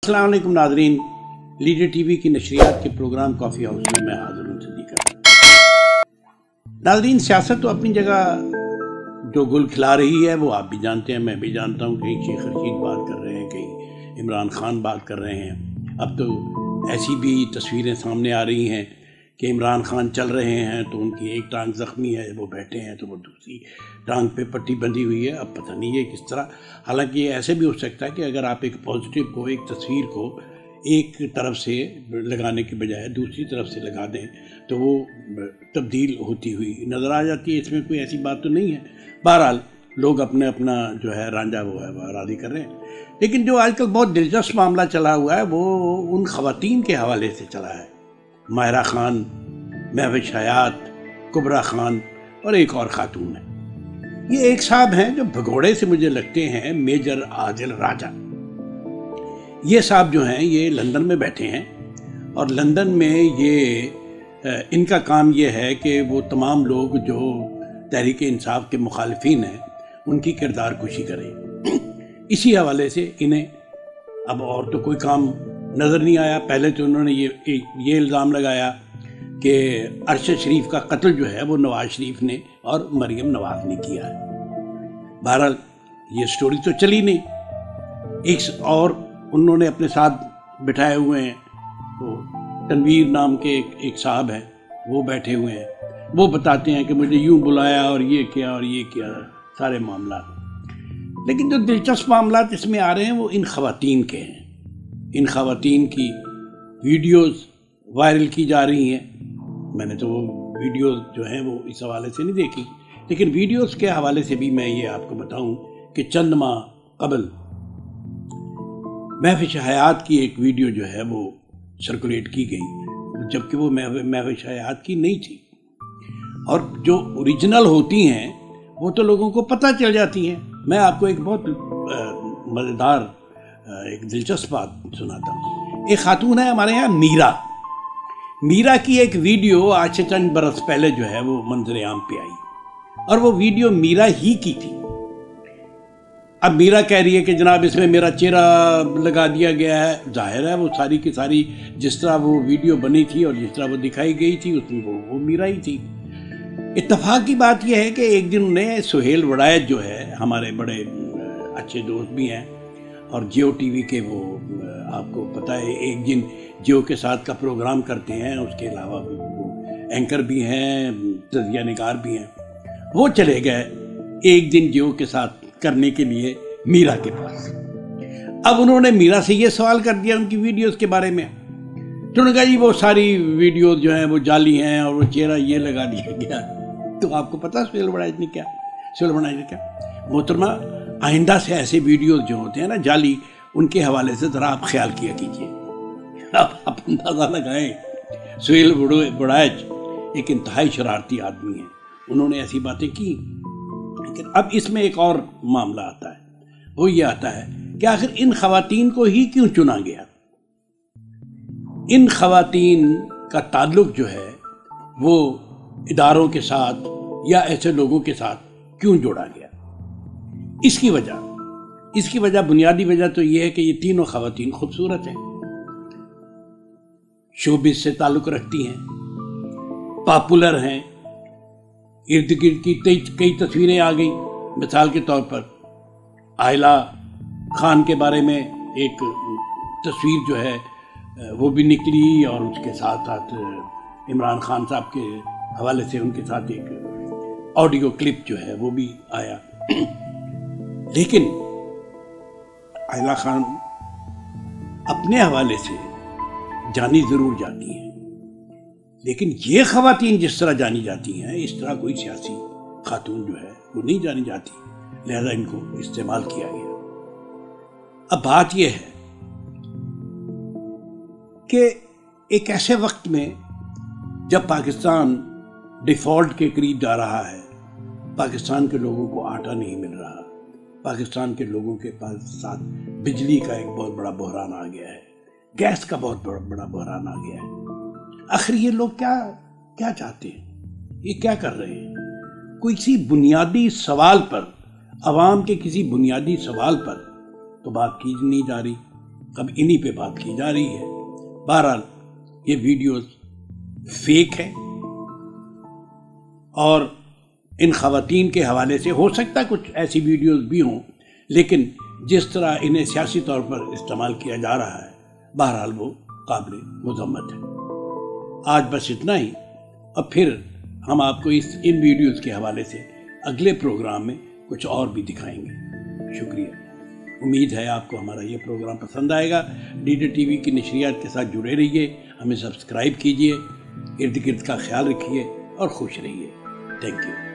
अस्सलाम वालेकुम नाज़रीन, लीडर टीवी की नशरियात के प्रोग्राम कॉफ़ी हाउस में मैं हाज़िर हूँ सदीक़ा। नाज़रीन, सियासत तो अपनी जगह जो गुल खिला रही है वो आप भी जानते हैं, मैं भी जानता हूँ। कहीं शेख रशीद बात कर रहे हैं, कहीं इमरान खान बात कर रहे हैं। अब तो ऐसी भी तस्वीरें सामने आ रही हैं कि इमरान खान चल रहे हैं तो उनकी एक टांग ज़ख्मी है, वो बैठे हैं तो वो दूसरी टांग पे पट्टी बंधी हुई है। अब पता नहीं है किस तरह। हालांकि ये ऐसे भी हो सकता है कि अगर आप एक पॉजिटिव को, एक तस्वीर को एक तरफ से लगाने के बजाय दूसरी तरफ से लगा दें तो वो तब्दील होती हुई नज़र आ जाती है। इसमें कोई ऐसी बात तो नहीं है। बहरहाल लोग अपना जो है रांझा वो है वह राज़ी कर रहे हैं। लेकिन जो आजकल बहुत दिलचस्प मामला चला हुआ है वो उन ख़वातीन के हवाले से चला है। माहिरा खान, महविश हयात, कुबरा खान और एक और ख़ातून है। ये एक साहब हैं जो भगोड़े से मुझे लगते हैं मेजर आदिल राजा। ये साहब जो हैं ये लंदन में बैठे हैं और लंदन में ये इनका काम ये है कि वो तमाम लोग जो तहरीक इंसाफ के मुखालिफिन हैं उनकी किरदार कुशी करें। इसी हवाले से इन्हें अब और तो कोई काम नज़र नहीं आया। पहले तो उन्होंने ये इल्ज़ाम लगाया कि अरशद शरीफ का कत्ल जो है वो नवाज शरीफ ने और मरियम नवाज ने किया है। बहरहाल ये स्टोरी तो चली नहीं। एक और उन्होंने अपने साथ बिठाए हुए हैं, वो तनवीर नाम के एक साहब हैं, वो बैठे हुए हैं। वो बताते हैं कि मुझे यूं बुलाया और ये किया और ये किया, सारे मामला। लेकिन जो दिलचस्प मामला इसमें आ रहे हैं वो इन ख़वातीन के हैं। इन ख़वातीन की वीडियोस वायरल की जा रही हैं। मैंने तो वो वीडियोस जो हैं वो इस हवाले से नहीं देखी, लेकिन वीडियोस के हवाले से भी मैं ये आपको बताऊं कि चंद माह कबल महविश हयात की एक वीडियो जो है वो सर्कुलेट की गई, जबकि वो महविश हयात की नहीं थी। और जो ओरिजिनल होती हैं वो तो लोगों को पता चल जाती हैं। मैं आपको एक बहुत मज़ेदार एक दिलचस्प बात सुनाता हूँ। एक खातून है हमारे यहाँ मीरा की एक वीडियो आज से चंद बरस पहले जो है वो मंजर आम पे आई और वो वीडियो मीरा ही की थी। अब मीरा कह रही है कि जनाब इसमें मेरा चेहरा लगा दिया गया है। जाहिर है वो सारी की सारी जिस तरह वो वीडियो बनी थी और जिस तरह वो दिखाई गई थी उसमें वो मीरा ही थी। इत्तेफाक की बात यह है कि एक दिन उन्हें सुहेल वड़ायत जो है हमारे बड़े अच्छे दोस्त भी हैं और जियो टीवी के वो आपको पता है एक दिन जियो के साथ का प्रोग्राम करते हैं, उसके अलावा वो एंकर भी हैं, तज़किया निगार भी हैं। वो चले गए एक दिन जियो के साथ करने के लिए मीरा के पास। अब उन्होंने मीरा से ये सवाल कर दिया उनकी वीडियोस के बारे में। तो उन्होंने कहा जी वो सारी वीडियोस जो हैं वो जाली हैं और वो चेहरा ये लगा दिया गया। तो आपको पता सुहेल वड़ायत ने क्या मोहतरमा, आइंदा से ऐसे वीडियोस जो होते हैं ना जाली, उनके हवाले से ज़रा आप ख्याल किया कीजिए। आप अंदाज़ा लगाएं सुहेल वड़ायत एक इंतहाई शरारती आदमी है, उन्होंने ऐसी बातें की। लेकिन अब इसमें एक और मामला आता है, वो ये आता है कि आखिर इन ख़वातीन को ही क्यों चुना गया। इन ख़वातीन का ताल्लुक़ जो है वो इदारों के साथ या ऐसे लोगों के साथ क्यों जोड़ा गया। इसकी वजह बुनियादी वजह तो ये है कि ये तीनों ख़वातीन खूबसूरत हैं, शोबिस से ताल्लुक़ रखती हैं, पॉपुलर हैं, इर्द गिर्द की कई तस्वीरें आ गई। मिसाल के तौर पर आयला खान के बारे में एक तस्वीर जो है वो भी निकली और उसके साथ साथ इमरान खान साहब के हवाले से उनके साथ एक ऑडियो क्लिप जो है वो भी आया। लेकिन आयला खान अपने हवाले से जानी ज़रूर जाती हैं, लेकिन ये ख़वातीन जिस तरह जानी जाती हैं इस तरह कोई सियासी खातून जो है वो नहीं जानी जाती, लिहाजा इनको इस्तेमाल किया गया। अब बात यह है कि एक ऐसे वक्त में जब पाकिस्तान डिफ़ॉल्ट के करीब जा रहा है, पाकिस्तान के लोगों को आटा नहीं मिल रहा, पाकिस्तान के लोगों के पास साथ बिजली का एक बहुत बड़ा बहरान आ गया है, गैस का बहुत बड़ा बहरान आ गया है। आखिर ये लोग क्या चाहते हैं, ये क्या कर रहे हैं? किसी बुनियादी सवाल पर, आवाम के किसी बुनियादी सवाल पर तो बात की नहीं जा रही। اب انہی پہ بات کی جا رہی ہے۔ بہرحال یہ ویڈیوز فیک ہے اور ان خواتین کے حوالے سے ہو سکتا ہے کچھ ایسی ویڈیوز بھی ہوں، لیکن جس طرح انہیں سیاسی طور پر استعمال کیا جا رہا ہے بہرحال وہ قابل مذمت ہے۔ آج بس اتنا ہی، اب پھر ہم آپ کو ان ویڈیوز کے حوالے سے اگلے پروگرام میں کچھ اور بھی دکھائیں گے۔ شکریہ۔ امید ہے آپ کو ہمارا یہ پروگرام پسند آئے گا۔ ڈیڈی ٹی وی کی نشریات کے ساتھ جڑے رہیے، ہمیں سبسکرائب کیجیے، ارد گرد کا خیال رکھیے اور خوش رہیے۔ Thank you.